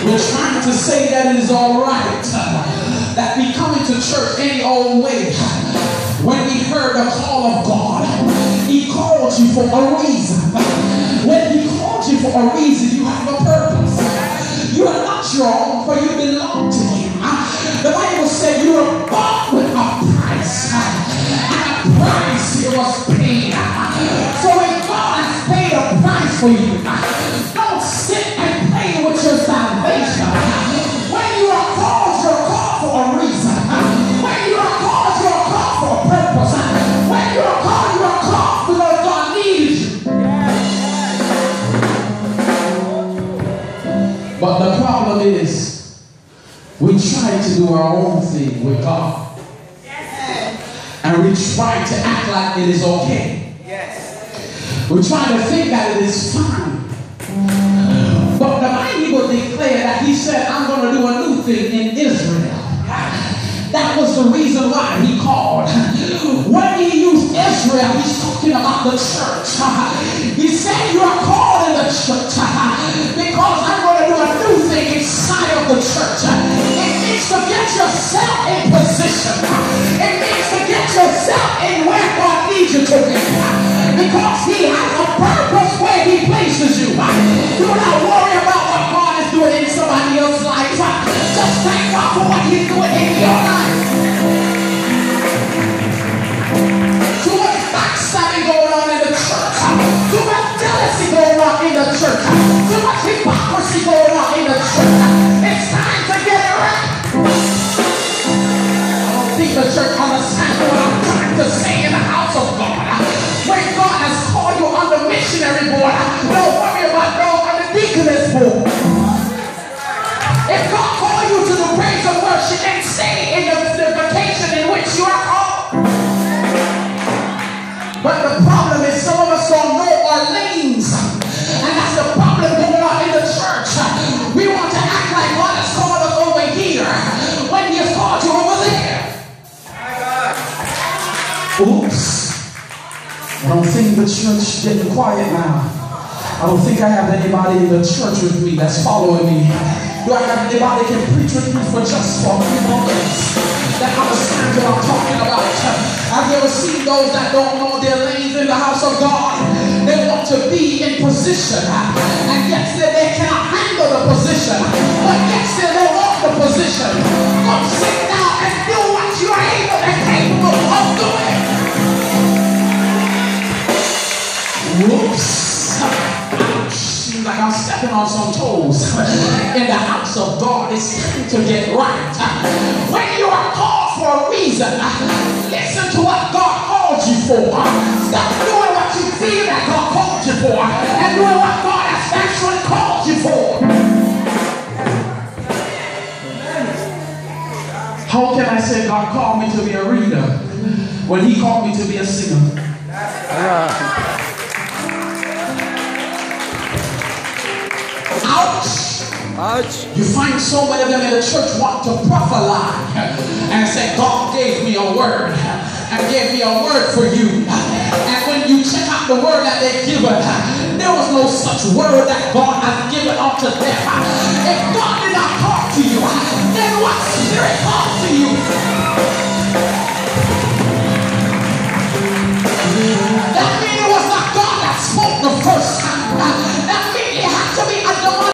We're trying to say that it is all right that we come into church any old way. When we heard the call of God, He called you for a reason. When He called you for a reason, you have a purpose. You are not your own, for you belong to Him. The Bible said you were bought with a price, and a price it was paid. So when God has paid a price for you, don't sit and play with your salvation. When you are called for a reason. When you are called for a purpose. When you are called because God needs you. But the problem is, we try to do our own thing with God. And we try to act like it is okay. We try to think that it is fine. But the Bible declared that He said, I'm going to do a new thing in Israel. That was the reason why He called. When He used Israel, He's talking about the church. He said, you are called in the church because I'm going to do a new thing inside of the church. It means to get yourself in position. It means to get yourself in where God needs you to be. Because He has a purpose where He places you. Do not worry about what God is doing in somebody else's life. Just thank God for what He's doing in your life. Too much backstabbing going on in the church. Too much jealousy going on in the church. Too much hypocrisy going on in the church. It's time to get it right. I don't think the church understands what I'm trying to say in the house of God. When God has called you on the missionary board, don't worry about those on the deaconess board. If God called you to the praise and worship and stay in the vocation in which you are called. But the problem is some of us don't know our lanes. And that's the problem going on in the church. We want to act like God has called us over here when He has called you over there. Oops. I don't think the church is getting quiet now. I don't think I have anybody in the church with me that's following me. Do I have anybody can preach with me for just for a few moments that understands what I'm talking about? Have you ever seen those that don't know their lanes in the house of God? They want to be in position, and yet still they cannot handle the position, but yet still they want the position. Go sit down and do what you are able and capable of doing. Whoops. Seems like I'm stepping on some toes. In the house of God, it's time to get right. When you are called for a reason, listen to what God called you for. Stop doing what you feel that God called you for, and doing what God has actually called you for. How can I say God called me to be a reader when He called me to be a singer? Ouch. You find so many of them in the church want to prophesy and say, God gave me a word and gave me a word for you. And when you check out the word that they given, there was no such word that God has given unto them. If God did not talk to you, then what spirit talked to you?